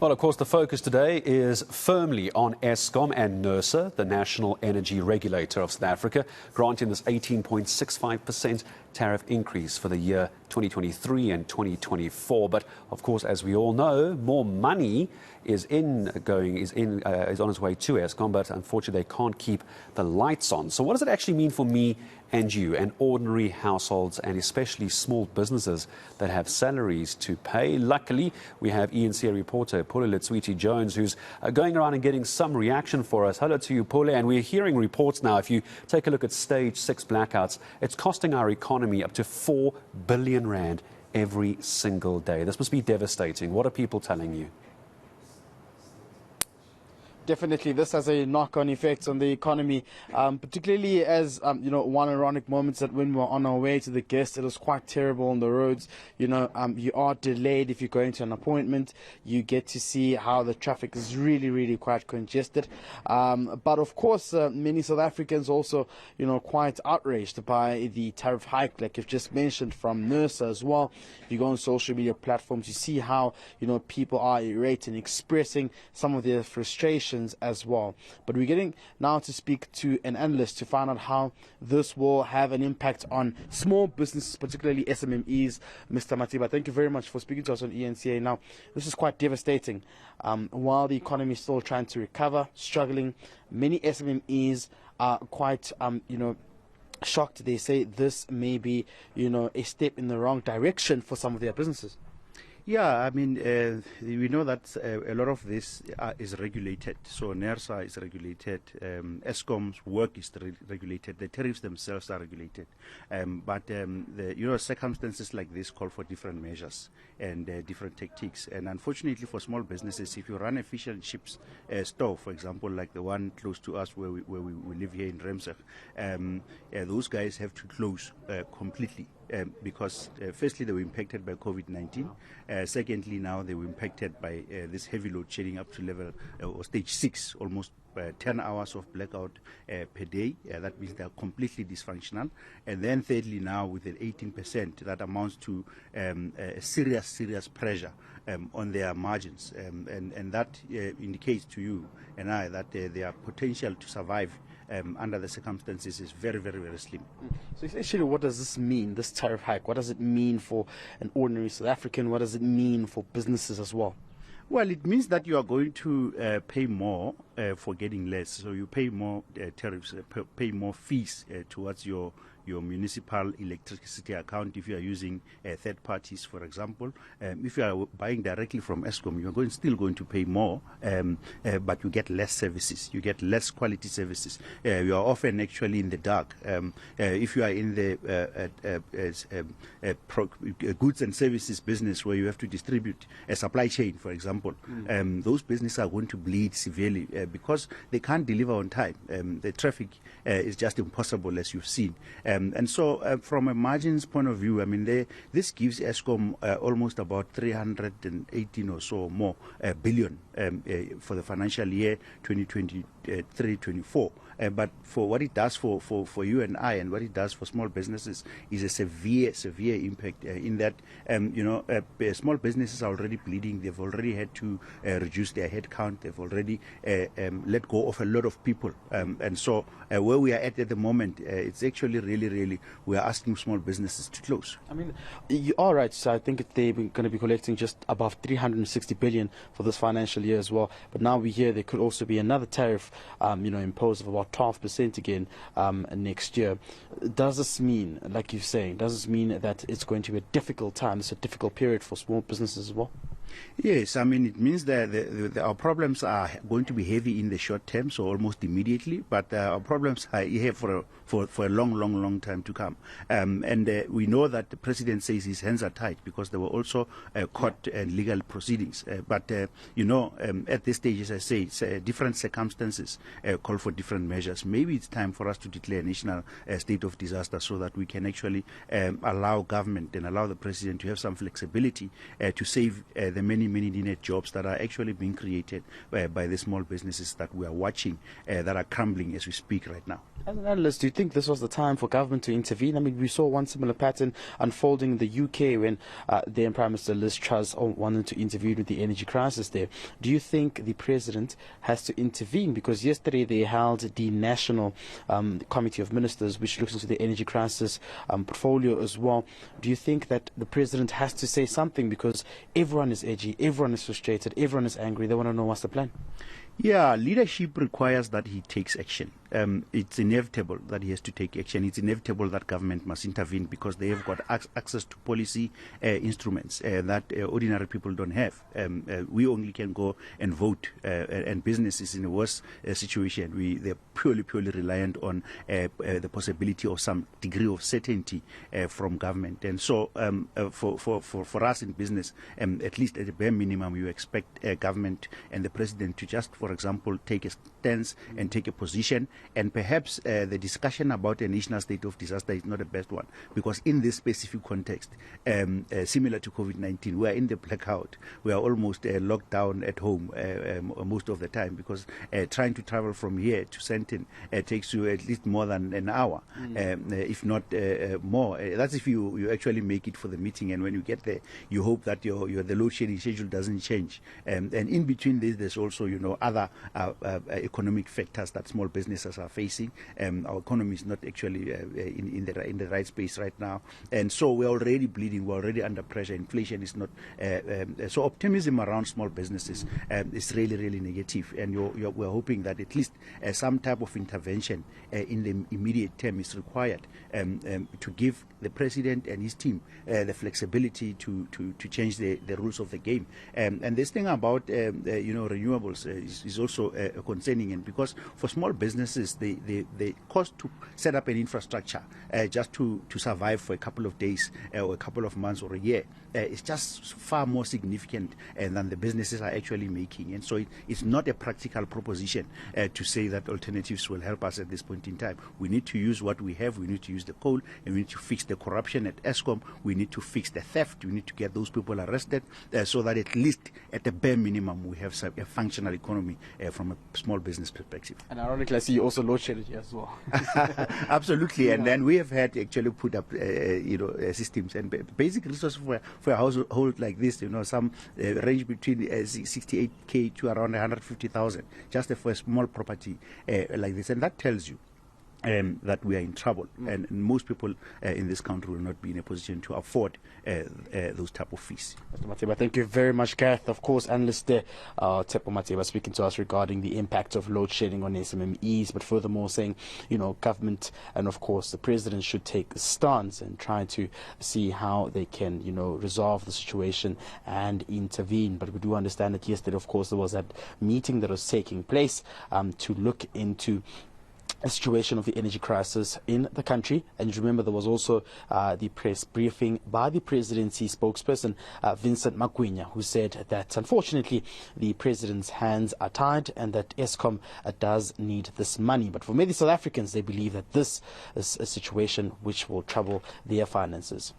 Well, of course, the focus today is firmly on Eskom and Nersa, the National Energy Regulator of South Africa, granting this 18.65% tariff increase for the year 2023 and 2024. But of course, as we all know, more money is on its way to Eskom, but unfortunately they can't keep the lights on. So what does it actually mean for me and you and ordinary households, and especially small businesses that have salaries to pay? Luckily, we have eNCA reporter Pule Letshwiti-Jones, who's going around and getting some reaction for us. Hello to you, Pule. And we're hearing reports now, if you take a look at stage 6 blackouts, it's costing our economy up to 4 billion rand every single day. This must be devastating. What are people telling you? Definitely, this has a knock-on effect on the economy, particularly as, one ironic moment that when we were on our way to the guest, it was quite terrible on the roads. You are delayed if you're going to an appointment. You get to see how the traffic is really, really quite congested. But of course, many South Africans also, quite outraged by the tariff hike, like you've just mentioned, from Nersa as well. If you go on social media platforms, you see how, people are irate and expressing some of their frustration as well. But we're getting now to speak to an analyst to find out how this will have an impact on small businesses, particularly SMMEs. Mr. Matiba, thank you very much for speaking to us on eNCA. Now, this is quite devastating. While the economy is still trying to recover, struggling, many SMMEs are quite, shocked. They say this may be, a step in the wrong direction for some of their businesses. Yeah, we know that a lot of this is regulated. So Nersa is regulated, Eskom's work is regulated, the tariffs themselves are regulated. But circumstances like this call for different measures and different tactics. And unfortunately for small businesses, if you run a fish and chips store, for example, like the one close to us where we live here in Remse, those guys have to close completely. Because firstly they were impacted by COVID-19. Secondly, now they were impacted by this heavy load shedding up to level or stage 6, almost 10 hours of blackout per day. That means they are completely dysfunctional. And then thirdly, now with an 18%, that amounts to serious pressure on their margins. And that indicates to you and I that their potential to survive under the circumstances is very, very, very slim. So essentially, what does this mean, this tariff hike? What does it mean for an ordinary South African? What does it mean for businesses as well? Well, it means that you are going to pay more for getting less. So you pay more tariffs, pay more fees towards your municipal electricity account if you are using third parties, for example. If you are buying directly from Eskom, you are still going to pay more, but you get less services. You get less quality services. You are often actually in the dark. If you are in the goods and services business where you have to distribute a supply chain, for example, those businesses are going to bleed severely because they can't deliver on time. The traffic is just impossible, as you've seen. And so from a margins point of view, this gives Eskom almost about 318 or so more billion for the financial year 2023-24. But for what it does for you and I, and what it does for small businesses, is a severe impact in that small businesses are already bleeding. They've already had to reduce their headcount. They've already let go of a lot of people. And so where we are at the moment, it's actually really we are asking small businesses to close. You are right. So I think they're going to be collecting just above 360 billion for this financial year as well. But now we hear there could also be another tariff, imposed of about 12% again next year. Does this mean, like you're saying, does this mean that it's going to be a difficult time, it's a difficult period for small businesses as well? Yes, it means that our problems are going to be heavy in the short term, so almost immediately, but our problems are here for a long time to come. And we know that the president says his hands are tied because there were also court and legal proceedings. But at this stage, as I say, it's, different circumstances call for different measures. Maybe it's time for us to declare a national state of disaster so that we can actually allow government and allow the president to have some flexibility to save the many needed jobs that are actually being created by the small businesses that we are watching that are crumbling as we speak right now. As an analyst, do you think this was the time for government to intervene? I mean, we saw one similar pattern unfolding in the UK when then Prime Minister Liz Truss wanted to intervene with the energy crisis there. Do you think the President has to intervene? Because yesterday they held the National Committee of Ministers, which looks into the energy crisis portfolio as well. Do you think that the President has to say something? Because everyone is edgy, everyone is frustrated, everyone is angry. They want to know what's the plan. Yeah, leadership requires that he takes action. It's inevitable that he has to take action. It's inevitable that government must intervene because they have got access to policy instruments that ordinary people don't have. We only can go and vote, and businesses in a worse situation. They're purely reliant on the possibility of some degree of certainty from government. And so for us in business, at least at the bare minimum, you expect government and the President to just, for example, take a stance and take a position. And perhaps the discussion about a national state of disaster is not the best one, because in this specific context, similar to COVID-19, we are in the blackout. We are almost locked down at home most of the time, because trying to travel from here to Sandton takes you at least more than an hour, if not more. That's if you actually make it for the meeting, and when you get there, you hope that the load shedding schedule doesn't change. And in between this, there's also other economic factors that small businesses are facing. Our economy is not actually in the right space right now, and so we're already bleeding. We're already under pressure. Inflation is not so optimism around small businesses is really negative, and we're hoping that at least some type of intervention in the immediate term is required to give the President and his team the flexibility to change the rules of the game. And this thing about renewables is also concerning, and because for small businesses, the cost to set up an infrastructure just to survive for a couple of days or a couple of months or a year is just far more significant than the businesses are actually making. And so it's not a practical proposition to say that alternatives will help us at this point in time. We need to use what we have. We need to use the coal, and we need to fix the corruption at Eskom. We need to fix the theft. We need to get those people arrested so that at least at the bare minimum we have a functional economy from a small business perspective. And ironically, I see you also load shedded here as well. Absolutely, and then we have had to actually put up systems and basic resources for a household like this. Some range between 68k to around 150,000 just for a small property like this, and that tells you that we are in trouble, and most people in this country will not be in a position to afford those type of fees. Mr. Mateba, thank you very much, Gareth. Of course, analyst there, Tepo Mateba, speaking to us regarding the impact of load shedding on SMMEs, but furthermore saying, government and of course the President should take a stance and try to see how they can, resolve the situation and intervene. But we do understand that yesterday, of course, there was that meeting that was taking place to look into a situation of the energy crisis in the country. And remember, there was also the press briefing by the presidency spokesperson, Vincent Magwinya, who said that unfortunately the president's hands are tied and that Eskom does need this money. But for many South Africans, they believe that this is a situation which will trouble their finances.